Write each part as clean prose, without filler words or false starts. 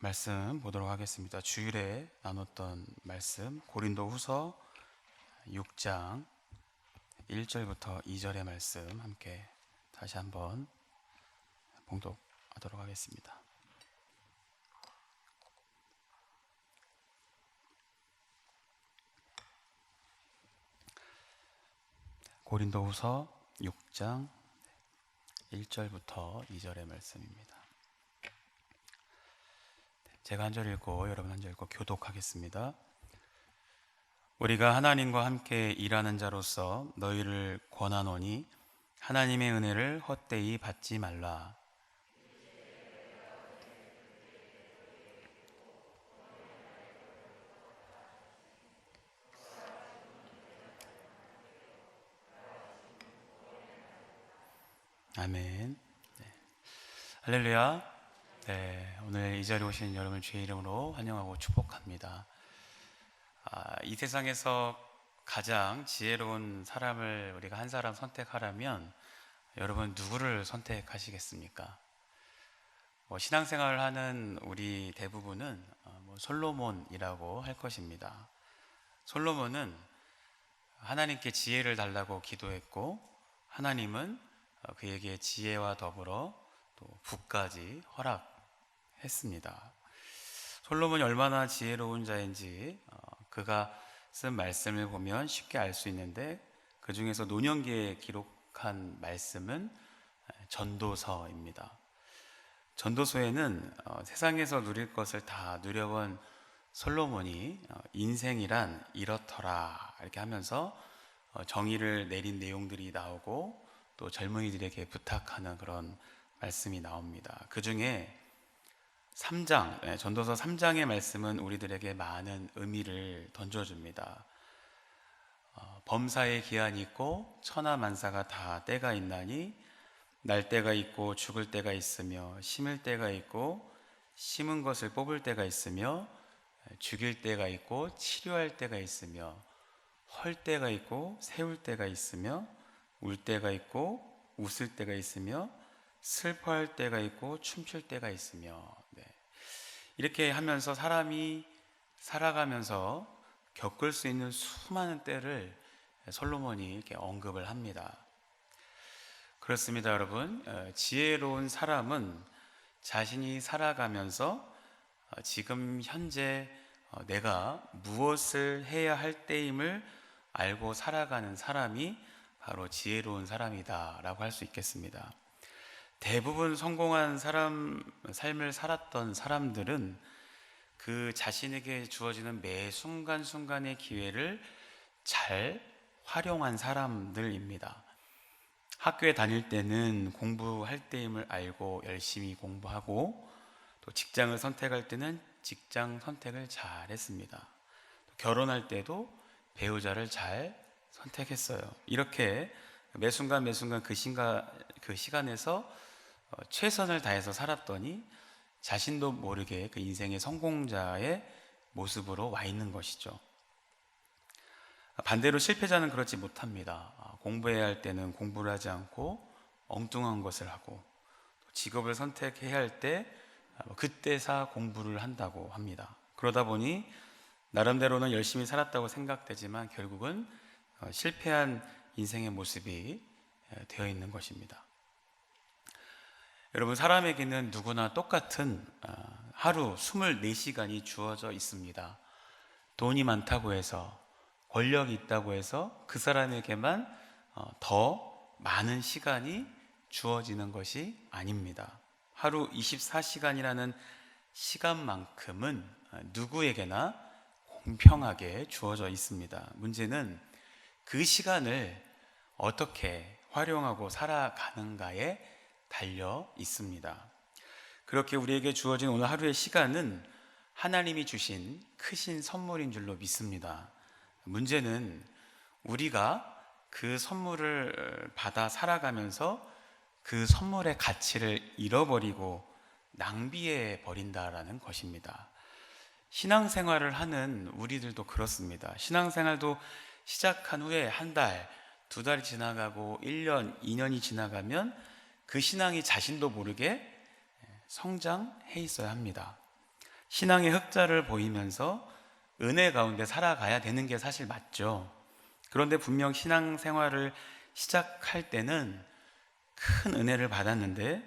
말씀 보도록 하겠습니다. 주일에 나눴던 말씀 고린도후서 6장 1절부터 2절의 말씀 함께 다시 한번 봉독하도록 하겠습니다. 고린도후서 6장 1절부터 2절의 말씀입니다. 제가 한 절 읽고 여러분 한 절 읽고 교독하겠습니다. 우리가 하나님과 함께 일하는 자로서 너희를 권하노니 하나님의 은혜를 헛되이 받지 말라. 아멘. 할렐루야. 오늘 이 자리에 오신 여러분 주의 이름으로 환영하고 축복합니다. 이 세상에서 가장 지혜로운 사람을 우리가 한 사람 선택하라면 여러분 누구를 선택하시겠습니까? 신앙생활을 하는 우리 대부분은 솔로몬이라고 할 것입니다. 솔로몬은 하나님께 지혜를 달라고 기도했고 하나님은 그에게 지혜와 더불어 또 부까지 허락했습니다. 솔로몬이 얼마나 지혜로운 자인지 그가 쓴 말씀을 보면 쉽게 알 수 있는데 그 중에서 노년기에 기록한 말씀은 전도서입니다. 전도서에는 세상에서 누릴 것을 다 누려본 솔로몬이 인생이란 이렇더라 이렇게 하면서 정의를 내린 내용들이 나오고 또 젊은이들에게 부탁하는 그런 말씀이 나옵니다. 그 중에 3장, 전도서 3장의 말씀은 우리들에게 많은 의미를 던져줍니다. 범사에 기한이 있고 천하만사가 다 때가 있나니 날 때가 있고 죽을 때가 있으며 심을 때가 있고 심은 것을 뽑을 때가 있으며 죽일 때가 있고 치료할 때가 있으며 헐 때가 있고 세울 때가 있으며 울 때가 있고 웃을 때가 있으며 슬퍼할 때가 있고 춤출 때가 있으며 이렇게 하면서 사람이 살아가면서 겪을 수 있는 수많은 때를 솔로몬이 이렇게 언급을 합니다. 그렇습니다, 여러분. 지혜로운 사람은 자신이 살아가면서 지금 현재 내가 무엇을 해야 할 때임을 알고 살아가는 사람이 바로 지혜로운 사람이다 라고 할 수 있겠습니다. 대부분 성공한 삶을 살았던 사람들은 그 자신에게 주어지는 매 순간순간의 기회를 잘 활용한 사람들입니다. 학교에 다닐 때는 공부할 때임을 알고 열심히 공부하고 또 직장을 선택할 때는 직장 선택을 잘 했습니다. 결혼할 때도 배우자를 잘 선택했어요. 이렇게 매 순간 그 시간에서 최선을 다해서 살았더니 자신도 모르게 그 인생의 성공자의 모습으로 와 있는 것이죠. 반대로 실패자는 그렇지 못합니다. 공부해야 할 때는 공부를 하지 않고 엉뚱한 것을 하고 직업을 선택해야 할 때 그때사 공부를 한다고 합니다. 그러다 보니 나름대로는 열심히 살았다고 생각되지만 결국은 실패한 인생의 모습이 되어 있는 것입니다. 여러분, 사람에게는 누구나 똑같은 하루 24시간이 주어져 있습니다. 돈이 많다고 해서 권력이 있다고 해서 그 사람에게만 더 많은 시간이 주어지는 것이 아닙니다. 하루 24시간이라는 시간만큼은 누구에게나 공평하게 주어져 있습니다. 문제는 그 시간을 어떻게 활용하고 살아가는가에 달려 있습니다. 그렇게 우리에게 주어진 오늘 하루의 시간은 하나님이 주신 크신 선물인 줄로 믿습니다. 문제는 우리가 그 선물을 받아 살아가면서 그 선물의 가치를 잃어버리고 낭비해 버린다라는 것입니다. 신앙생활을 하는 우리들도 그렇습니다. 신앙생활도 시작한 후에 한 달, 두 달이 지나가고 1년, 2년이 지나가면 그 신앙이 자신도 모르게 성장해 있어야 합니다. 신앙의 흑자를 보이면서 은혜 가운데 살아가야 되는 게 사실 맞죠. 그런데 분명 신앙생활을 시작할 때는 큰 은혜를 받았는데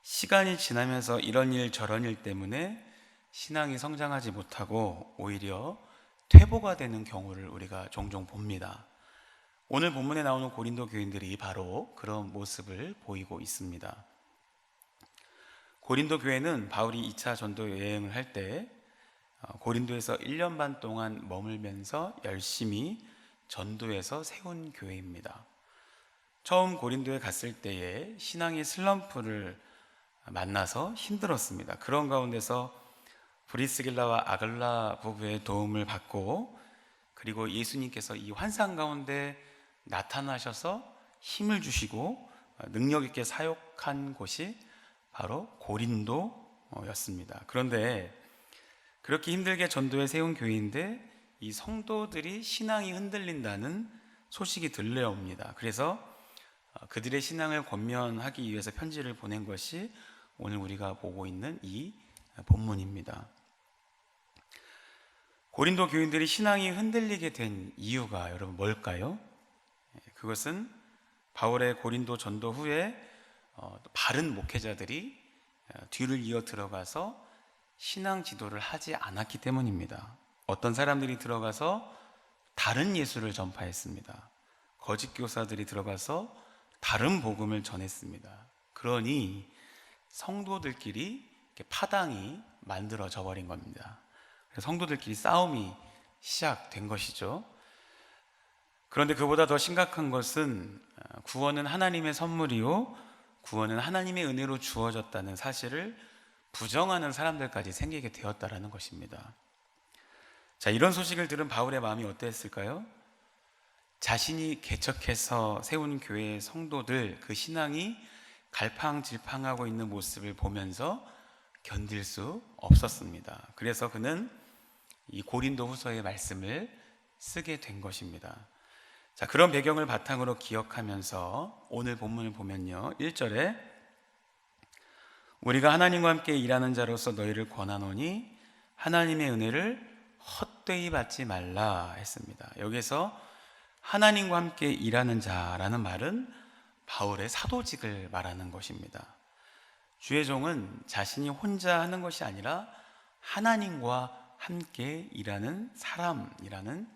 시간이 지나면서 이런 일 저런 일 때문에 신앙이 성장하지 못하고 오히려 퇴보가 되는 경우를 우리가 종종 봅니다. 오늘 본문에 나오는 고린도 교인들이 바로 그런 모습을 보이고 있습니다. 고린도 교회는 바울이 2차 전도 여행을 할 때 고린도에서 1년 반 동안 머물면서 열심히 전도해서 세운 교회입니다. 처음 고린도에 갔을 때에 신앙의 슬럼프를 만나서 힘들었습니다. 그런 가운데서 브리스길라와 아글라 부부의 도움을 받고, 그리고 예수님께서 이 환상 가운데 나타나셔서 힘을 주시고 능력 있게 사역한 곳이 바로 고린도였습니다. 그런데 그렇게 힘들게 전도에 세운 교회인데 이 성도들이 신앙이 흔들린다는 소식이 들려옵니다. 그래서 그들의 신앙을 권면하기 위해서 편지를 보낸 것이 오늘 우리가 보고 있는 이 본문입니다. 고린도 교인들이 신앙이 흔들리게 된 이유가 여러분 뭘까요? 그것은 바울의 고린도 전도 후에 바른 목회자들이 뒤를 이어 들어가서 신앙 지도를 하지 않았기 때문입니다. 어떤 사람들이 들어가서 다른 예수를 전파했습니다. 거짓 교사들이 들어가서 다른 복음을 전했습니다. 그러니 성도들끼리 파당이 만들어져 버린 겁니다. 그래서 성도들끼리 싸움이 시작된 것이죠. 그런데 그보다 더 심각한 것은 구원은 하나님의 선물이요, 구원은 하나님의 은혜로 주어졌다는 사실을 부정하는 사람들까지 생기게 되었다라는 것입니다. 자, 이런 소식을 들은 바울의 마음이 어땠을까요? 자신이 개척해서 세운 교회의 성도들, 그 신앙이 갈팡질팡하고 있는 모습을 보면서 견딜 수 없었습니다. 그래서 그는 이 고린도 후서의 말씀을 쓰게 된 것입니다. 자, 그런 배경을 바탕으로 기억하면서 오늘 본문을 보면요, 1절에 우리가 하나님과 함께 일하는 자로서 너희를 권하노니 하나님의 은혜를 헛되이 받지 말라 했습니다. 여기서 하나님과 함께 일하는 자라는 말은 바울의 사도직을 말하는 것입니다. 주의 종은 자신이 혼자 하는 것이 아니라 하나님과 함께 일하는 사람이라는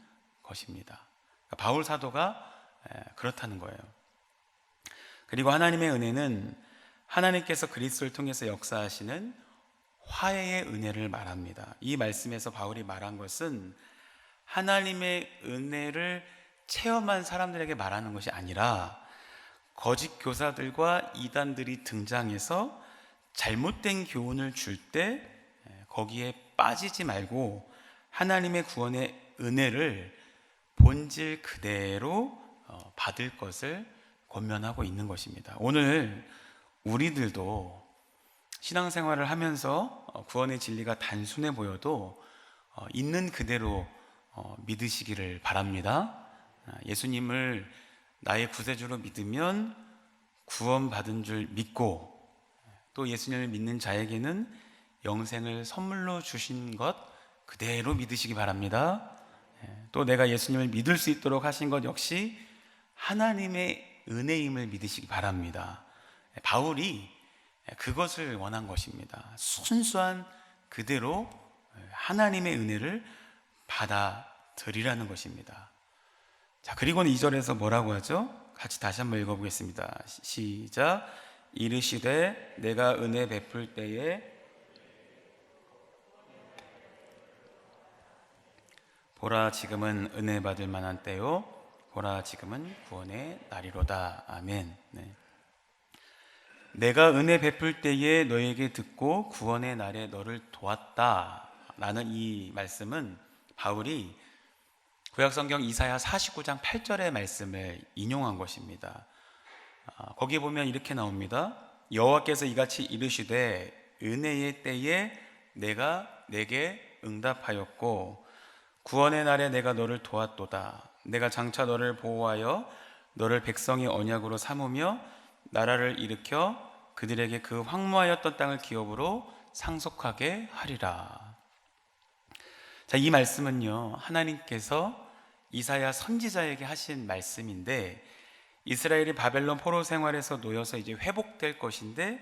것입니다. 바울 사도가 그렇다는 거예요. 그리고 하나님의 은혜는 하나님께서 그리스도를 통해서 역사하시는 화해의 은혜를 말합니다. 이 말씀에서 바울이 말한 것은 하나님의 은혜를 체험한 사람들에게 말하는 것이 아니라 거짓 교사들과 이단들이 등장해서 잘못된 교훈을 줄 때 거기에 빠지지 말고 하나님의 구원의 은혜를 본질 그대로 받을 것을 권면하고 있는 것입니다. 오늘 우리들도 신앙생활을 하면서 구원의 진리가 단순해 보여도 있는 그대로 믿으시기를 바랍니다. 예수님을 나의 구세주로 믿으면 구원받은 줄 믿고, 또 예수님을 믿는 자에게는 영생을 선물로 주신 것 그대로 믿으시기 바랍니다. 또 내가 예수님을 믿을 수 있도록 하신 것 역시 하나님의 은혜임을 믿으시기 바랍니다. 바울이 그것을 원한 것입니다. 순수한 그대로 하나님의 은혜를 받아들이라는 것입니다. 자, 그리고는 2절에서 뭐라고 하죠? 같이 다시 한번 읽어보겠습니다. 시작. 이르시되 내가 은혜 베풀 때에 보라 지금은 은혜 받을 만한 때요, 보라 지금은 구원의 날이로다. 아멘. 네. 내가 은혜 베풀 때에 너에게 듣고 구원의 날에 너를 도왔다 라는 이 말씀은 바울이 구약성경 이사야 49장 8절의 말씀을 인용한 것입니다. 거기에 보면 이렇게 나옵니다. 여호와께서 이같이 이르시되 은혜의 때에 내가 내게 응답하였고 구원의 날에 내가 너를 도왔도다. 내가 장차 너를 보호하여 너를 백성의 언약으로 삼으며 나라를 일으켜 그들에게 그 황무하였던 땅을 기업으로 상속하게 하리라. 자, 이 말씀은요, 하나님께서 이사야 선지자에게 하신 말씀인데, 이스라엘이 바벨론 포로 생활에서 놓여서 이제 회복될 것인데,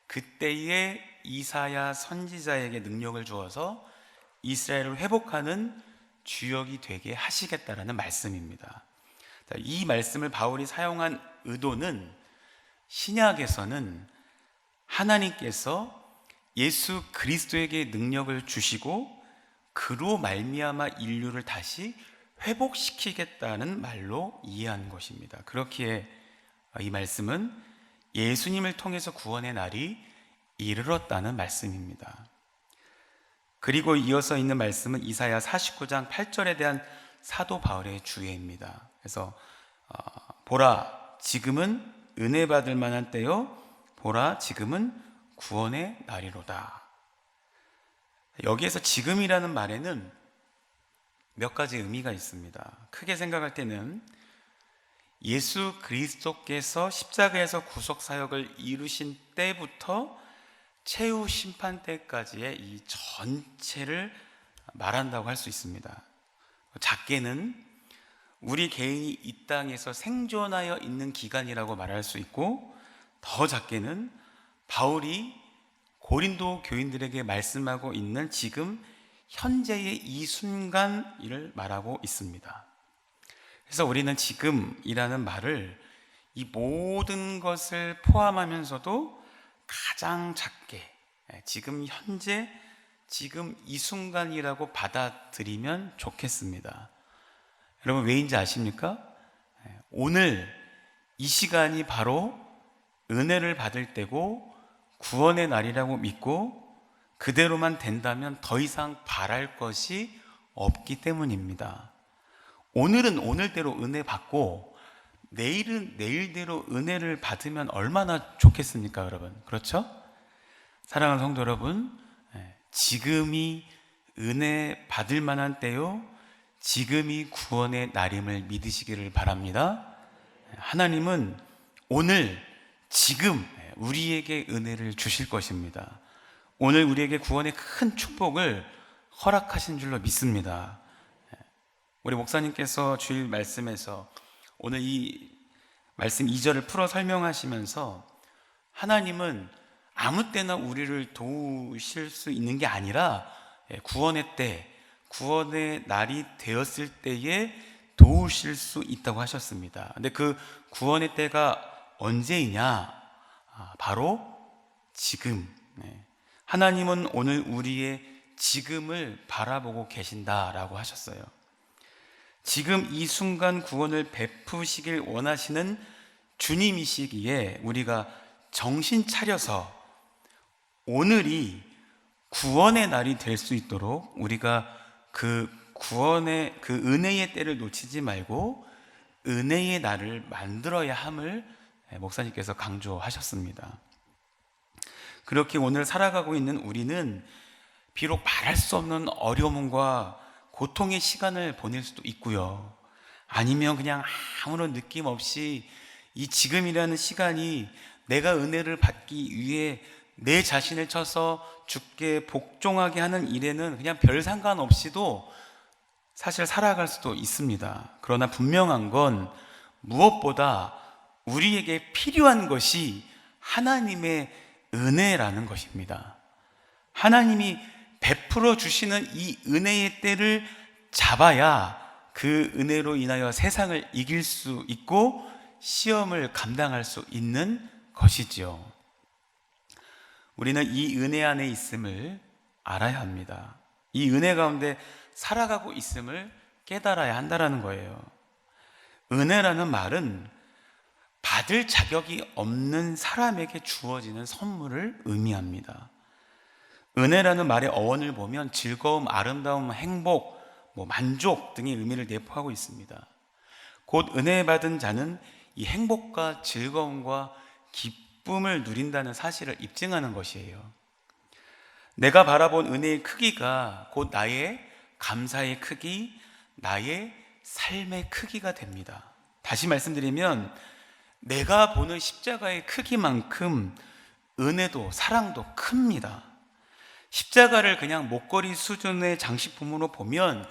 그때에 이사야 선지자에게 능력을 주어서 이스라엘을 회복하는 주역이 되게 하시겠다라는 말씀입니다. 자, 이 말씀을 바울이 사용한 의도는, 신약에서는 하나님께서 예수 그리스도에게 능력을 주시고 그로 말미암아 인류를 다시 회복시키겠다는 말로 이해하는 것입니다. 그렇기에 이 말씀은 예수님을 통해서 구원의 날이 이르렀다는 말씀입니다. 그리고 이어서 있는 말씀은 이사야 49장 8절에 대한 사도 바울의 주예입니다. 그래서 보라, 지금은 은혜 받을 만한 때요, 보라, 지금은 구원의 날이로다. 여기에서 지금이라는 말에는 몇 가지 의미가 있습니다. 크게 생각할 때는 예수 그리스도께서 십자가에서 구속사역을 이루신 때부터 최후 심판 때까지의 이 전체를 말한다고 할 수 있습니다. 작게는 우리 개인이 이 땅에서 생존하여 있는 기간이라고 말할 수 있고, 더 작게는 바울이 고린도 교인들에게 말씀하고 있는 지금 현재의 이 순간을 말하고 있습니다. 그래서 우리는 지금이라는 말을 이 모든 것을 포함하면서도 가장 작게 지금 현재, 지금 이 순간이라고 받아들이면 좋겠습니다. 여러분, 왜인지 아십니까? 오늘 이 시간이 바로 은혜를 받을 때고 구원의 날이라고 믿고 그대로만 된다면 더 이상 바랄 것이 없기 때문입니다. 오늘은 오늘대로 은혜 받고 내일은 내일대로 은혜를 받으면 얼마나 좋겠습니까, 여러분? 그렇죠? 사랑하는 성도 여러분, 지금이 은혜 받을 만한 때요, 지금이 구원의 날임을 믿으시기를 바랍니다. 하나님은 오늘, 지금 우리에게 은혜를 주실 것입니다. 오늘 우리에게 구원의 큰 축복을 허락하신 줄로 믿습니다. 우리 목사님께서 주일 말씀에서 오늘 이 말씀 2절을 풀어 설명하시면서 하나님은 아무 때나 우리를 도우실 수 있는 게 아니라 구원의 때, 구원의 날이 되었을 때에 도우실 수 있다고 하셨습니다. 근데 그 구원의 때가 언제이냐? 바로 지금. 하나님은 오늘 우리의 지금을 바라보고 계신다라고 하셨어요. 지금 이 순간 구원을 베푸시길 원하시는 주님이시기에 우리가 정신 차려서 오늘이 구원의 날이 될 수 있도록 우리가 그 구원의, 그 은혜의 때를 놓치지 말고 은혜의 날을 만들어야 함을 목사님께서 강조하셨습니다. 그렇게 오늘 살아가고 있는 우리는 비록 말할 수 없는 어려움과 고통의 시간을 보낼 수도 있고요, 아니면 그냥 아무런 느낌 없이 이 지금이라는 시간이 내가 은혜를 받기 위해 내 자신을 쳐서 주께 복종하게 하는 일에는 그냥 별 상관없이도 사실 살아갈 수도 있습니다. 그러나 분명한 건 무엇보다 우리에게 필요한 것이 하나님의 은혜라는 것입니다. 하나님이 베풀어 주시는 이 은혜의 때를 잡아야 그 은혜로 인하여 세상을 이길 수 있고 시험을 감당할 수 있는 것이지요. 우리는 이 은혜 안에 있음을 알아야 합니다. 이 은혜 가운데 살아가고 있음을 깨달아야 한다는 거예요. 은혜라는 말은 받을 자격이 없는 사람에게 주어지는 선물을 의미합니다. 은혜라는 말의 어원을 보면 즐거움, 아름다움, 행복, 만족 등의 의미를 내포하고 있습니다. 곧 은혜 받은 자는 이 행복과 즐거움과 기쁨을 누린다는 사실을 입증하는 것이에요. 내가 바라본 은혜의 크기가 곧 나의 감사의 크기, 나의 삶의 크기가 됩니다. 다시 말씀드리면 내가 보는 십자가의 크기만큼 은혜도 사랑도 큽니다. 십자가를 그냥 목걸이 수준의 장식품으로 보면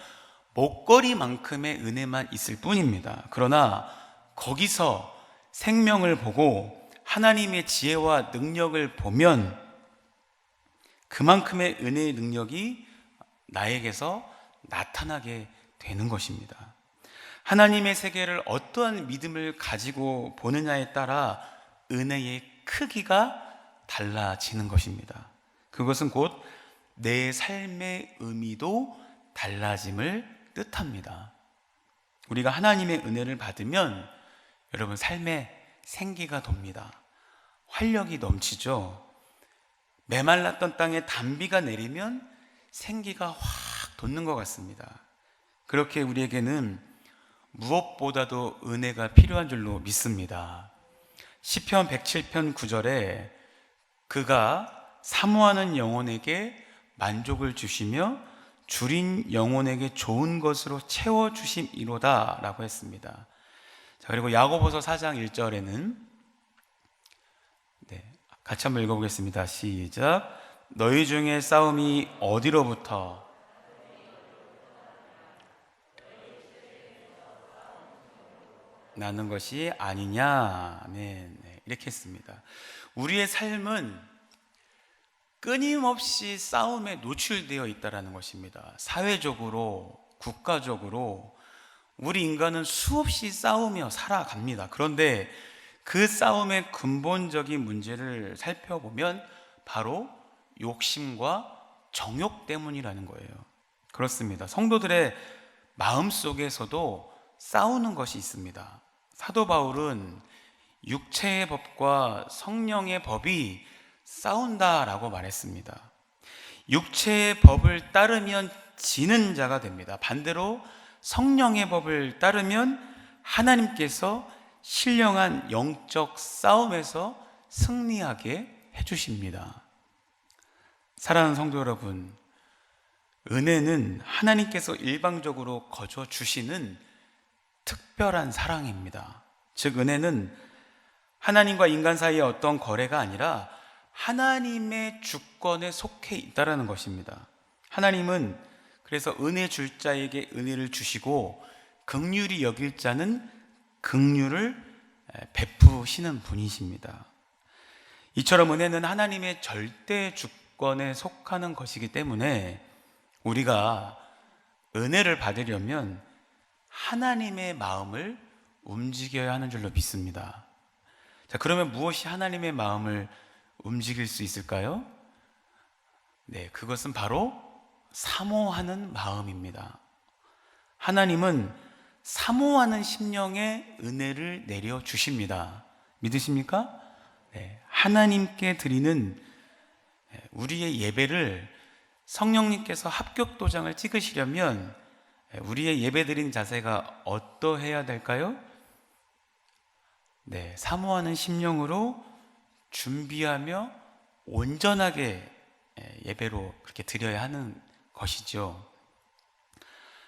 목걸이만큼의 은혜만 있을 뿐입니다. 그러나 거기서 생명을 보고 하나님의 지혜와 능력을 보면 그만큼의 은혜의 능력이 나에게서 나타나게 되는 것입니다. 하나님의 세계를 어떠한 믿음을 가지고 보느냐에 따라 은혜의 크기가 달라지는 것입니다. 그것은 곧 내 삶의 의미도 달라짐을 뜻합니다. 우리가 하나님의 은혜를 받으면 여러분 삶에 생기가 돕니다. 활력이 넘치죠. 메말랐던 땅에 단비가 내리면 생기가 확 돋는 것 같습니다. 그렇게 우리에게는 무엇보다도 은혜가 필요한 줄로 믿습니다. 시편 107편 9절에 그가 사모하는 영혼에게 만족을 주시며 줄인 영혼에게 좋은 것으로 채워주심이로다 라고 했습니다. 자, 그리고 야고보서 4장 1절에는 같이 한번 읽어보겠습니다. 시작. 너희 중에 싸움이 어디로부터 나는 것이 아니냐. 네, 이렇게 했습니다. 우리의 삶은 끊임없이 싸움에 노출되어 있다는 것입니다. 사회적으로, 국가적으로 우리 인간은 수없이 싸우며 살아갑니다. 그런데 그 싸움의 근본적인 문제를 살펴보면 바로 욕심과 정욕 때문이라는 거예요. 그렇습니다. 성도들의 마음속에서도 싸우는 것이 있습니다. 사도 바울은 육체의 법과 성령의 법이 싸운다라고 말했습니다. 육체의 법을 따르면 지는 자가 됩니다. 반대로 성령의 법을 따르면 하나님께서 신령한 영적 싸움에서 승리하게 해주십니다. 사랑하는 성도 여러분, 은혜는 하나님께서 일방적으로 거저 주시는 특별한 사랑입니다. 즉 은혜는 하나님과 인간 사이의 어떤 거래가 아니라 하나님의 주권에 속해 있다는 것입니다. 하나님은 그래서 은혜 줄 자에게 은혜를 주시고 긍휼히 여길 자는 긍휼을 베푸시는 분이십니다. 이처럼 은혜는 하나님의 절대 주권에 속하는 것이기 때문에 우리가 은혜를 받으려면 하나님의 마음을 움직여야 하는 줄로 믿습니다. 자, 그러면 무엇이 하나님의 마음을 움직일 수 있을까요? 네, 그것은 바로 사모하는 마음입니다. 하나님은 사모하는 심령에 은혜를 내려 주십니다. 믿으십니까? 네, 하나님께 드리는 우리의 예배를 성령님께서 합격 도장을 찍으시려면 우리의 예배 드린 자세가 어떠해야 될까요? 네, 사모하는 심령으로 준비하며 온전하게 예배로 그렇게 드려야 하는 것이죠.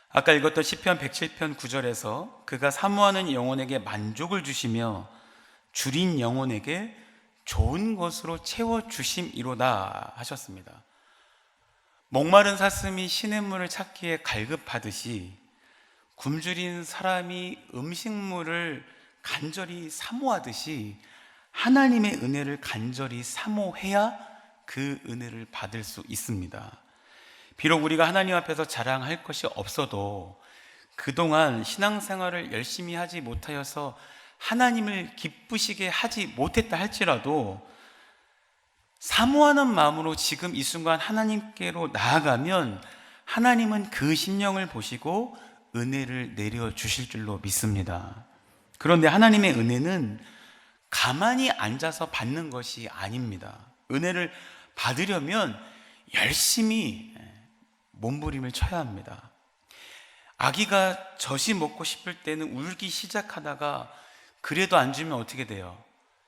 아까 읽었던 시편 107편 9절에서 그가 사모하는 영혼에게 만족을 주시며 줄인 영혼에게 좋은 것으로 채워주심이로다 하셨습니다. 목마른 사슴이 시냇물을 찾기에 갈급하듯이 굶주린 사람이 음식물을 간절히 사모하듯이 하나님의 은혜를 간절히 사모해야 그 은혜를 받을 수 있습니다. 비록 우리가 하나님 앞에서 자랑할 것이 없어도 그동안 신앙생활을 열심히 하지 못하여서 하나님을 기쁘시게 하지 못했다 할지라도 사모하는 마음으로 지금 이 순간 하나님께로 나아가면 하나님은 그 심령을 보시고 은혜를 내려주실 줄로 믿습니다. 그런데 하나님의 은혜는 가만히 앉아서 받는 것이 아닙니다. 은혜를 받으려면 열심히 몸부림을 쳐야 합니다. 아기가 젖이 먹고 싶을 때는 울기 시작하다가 그래도 안 주면 어떻게 돼요?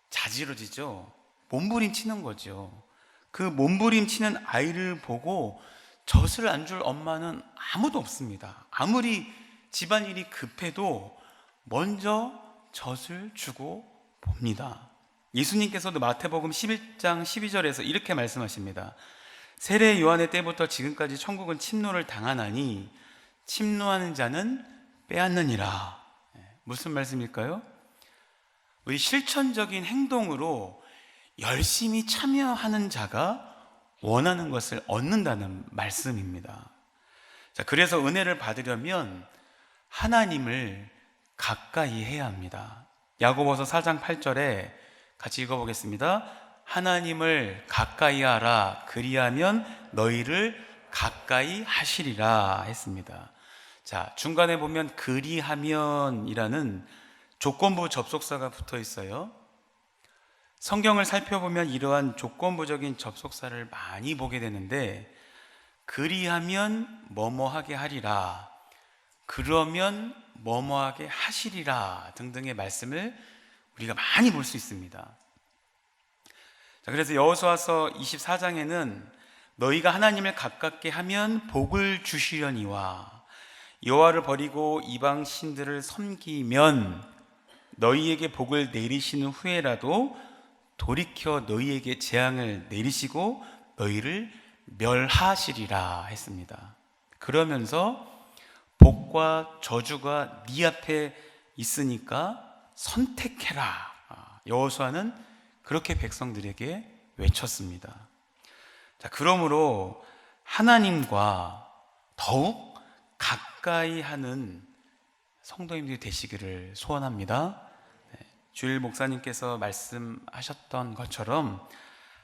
자지러지죠. 몸부림 치는 거죠. 그 몸부림 치는 아이를 보고 젖을 안 줄 엄마는 아무도 없습니다. 아무리 집안일이 급해도 먼저 젖을 주고 봅니다. 예수님께서도 마태복음 11장 12절에서 이렇게 말씀하십니다. 세례 요한의 때부터 지금까지 천국은 침노를 당하나니 침노하는 자는 빼앗느니라. 무슨 말씀일까요? 우리 실천적인 행동으로 열심히 참여하는 자가 원하는 것을 얻는다는 말씀입니다. 자, 그래서 은혜를 받으려면 하나님을 가까이 해야 합니다. 야고보서 4장 8절에 같이 읽어보겠습니다. 하나님을 가까이 하라, 그리하면 너희를 가까이 하시리라 했습니다. 자, 중간에 보면 그리하면이라는 조건부 접속사가 붙어 있어요. 성경을 살펴보면 이러한 조건부적인 접속사를 많이 보게 되는데, 그리하면 뭐뭐하게 하리라, 그러면 뭐뭐하게 하시리라 등등의 말씀을 우리가 많이 볼 수 있습니다. 자, 그래서 여호수아서 24장에는 너희가 하나님을 가깝게 하면 복을 주시려니와 여호와를 버리고 이방 신들을 섬기면 너희에게 복을 내리시는 후에라도 돌이켜 너희에게 재앙을 내리시고 너희를 멸하시리라 했습니다. 그러면서 복과 저주가 네 앞에 있으니까 선택해라, 여호수아는 그렇게 백성들에게 외쳤습니다. 자, 그러므로 하나님과 더욱 가까이 하는 성도님들이 되시기를 소원합니다. 주일 목사님께서 말씀하셨던 것처럼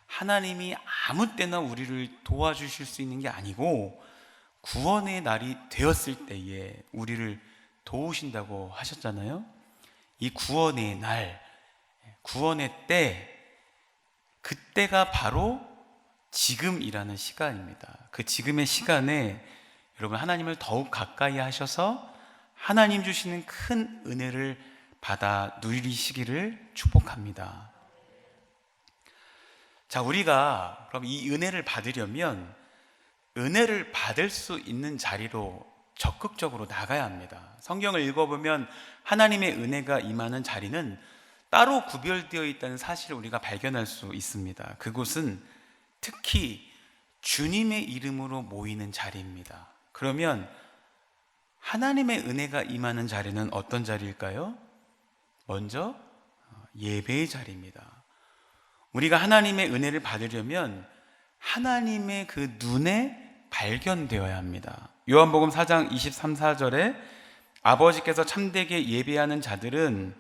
하나님이 아무 때나 우리를 도와주실 수 있는 게 아니고 구원의 날이 되었을 때에 우리를 도우신다고 하셨잖아요. 이 구원의 날, 구원의 때, 그때가 바로 지금이라는 시간입니다. 그 지금의 시간에 여러분 하나님을 더욱 가까이 하셔서 하나님 주시는 큰 은혜를 받아 누리시기를 축복합니다. 자, 우리가 그럼 이 은혜를 받으려면 은혜를 받을 수 있는 자리로 적극적으로 나가야 합니다. 성경을 읽어보면 하나님의 은혜가 임하는 자리는 따로 구별되어 있다는 사실을 우리가 발견할 수 있습니다. 그곳은 특히 주님의 이름으로 모이는 자리입니다. 그러면 하나님의 은혜가 임하는 자리는 어떤 자리일까요? 먼저 예배의 자리입니다. 우리가 하나님의 은혜를 받으려면 하나님의 그 눈에 발견되어야 합니다. 요한복음 4장 23, 4절에 아버지께서 참되게 예배하는 자들은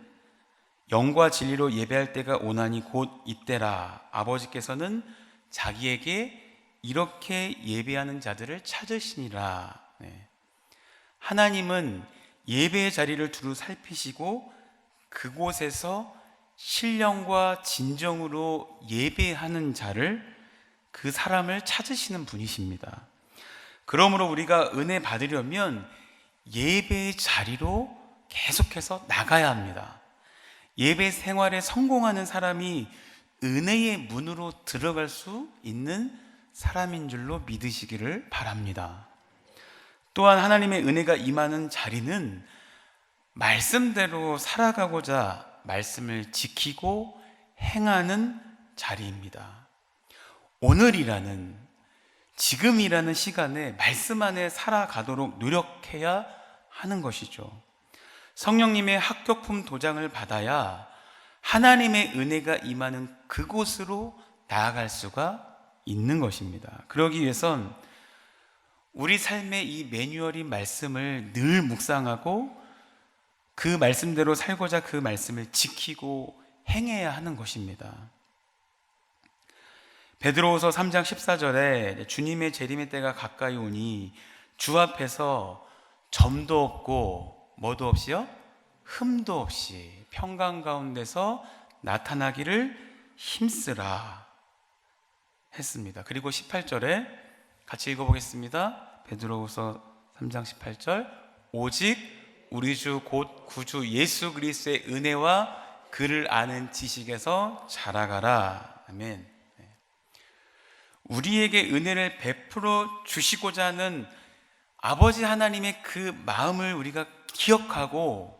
영과 진리로 예배할 때가 오나니 곧 이때라. 아버지께서는 자기에게 이렇게 예배하는 자들을 찾으시니라. 하나님은 예배의 자리를 두루 살피시고 그곳에서 신령과 진정으로 예배하는 자를, 그 사람을 찾으시는 분이십니다. 그러므로 우리가 은혜 받으려면 예배의 자리로 계속해서 나가야 합니다. 예배 생활에 성공하는 사람이 은혜의 문으로 들어갈 수 있는 사람인 줄로 믿으시기를 바랍니다. 또한 하나님의 은혜가 임하는 자리는 말씀대로 살아가고자 말씀을 지키고 행하는 자리입니다. 오늘이라는, 지금이라는 시간에 말씀 안에 살아가도록 노력해야 하는 것이죠. 성령님의 합격품 도장을 받아야 하나님의 은혜가 임하는 그곳으로 나아갈 수가 있는 것입니다. 그러기 위해선 우리 삶의 이 매뉴얼인 말씀을 늘 묵상하고 그 말씀대로 살고자 그 말씀을 지키고 행해야 하는 것입니다. 베드로후서 3장 14절에 주님의 재림의 때가 가까이 오니 주 앞에서 점도 없고 뭐도 없이요? 흠도 없이 평강 가운데서 나타나기를 힘쓰라 했습니다. 그리고 18절에 같이 읽어보겠습니다. 베드로후서 3장 18절, 오직 우리 주 곧 구주 예수 그리스도의 은혜와 그를 아는 지식에서 자라가라. 아멘. 우리에게 은혜를 베풀어 주시고자 하는 아버지 하나님의 그 마음을 우리가 기억하고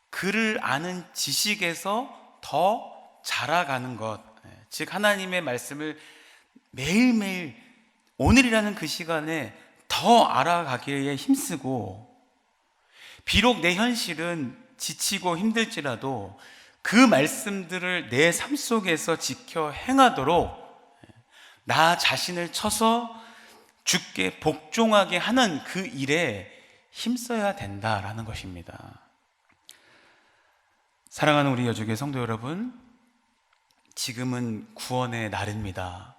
그를 아는 지식에서 더 자라가는 것, 즉 하나님의 말씀을 매일매일 오늘이라는 그 시간에 더 알아가기에 힘쓰고, 비록 내 현실은 지치고 힘들지라도 그 말씀들을 내 삶 속에서 지켜 행하도록 나 자신을 쳐서 주께 복종하게 하는 그 일에 힘써야 된다라는 것입니다. 사랑하는 우리 여주교회 성도 여러분, 지금은 구원의 날입니다.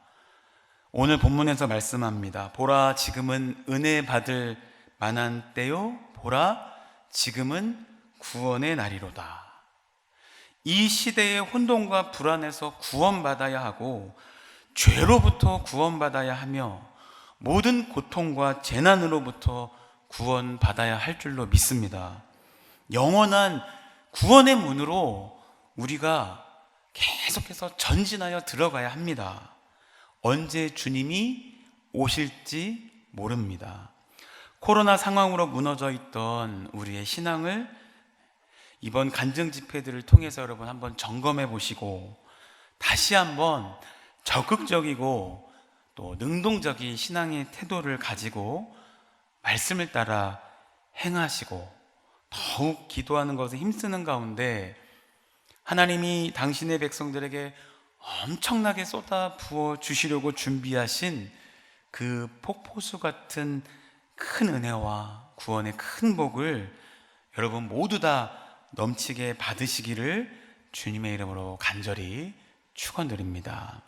오늘 본문에서 말씀합니다. 보라, 지금은 은혜 받을 만한 때요. 보라, 지금은 구원의 날이로다. 이 시대의 혼돈과 불안에서 구원받아야 하고, 죄로부터 구원받아야 하며, 모든 고통과 재난으로부터 구원받아야 할 줄로 믿습니다. 영원한 구원의 문으로 우리가 계속해서 전진하여 들어가야 합니다. 언제 주님이 오실지 모릅니다. 코로나 상황으로 무너져 있던 우리의 신앙을 이번 간증 집회들을 통해서 여러분 한번 점검해 보시고, 다시 한번 적극적이고 또 능동적인 신앙의 태도를 가지고 말씀을 따라 행하시고, 더욱 기도하는 것에 힘쓰는 가운데 하나님이 당신의 백성들에게 엄청나게 쏟아 부어 주시려고 준비하신 그 폭포수 같은 큰 은혜와 구원의 큰 복을 여러분 모두 다 넘치게 받으시기를 주님의 이름으로 간절히 축원드립니다.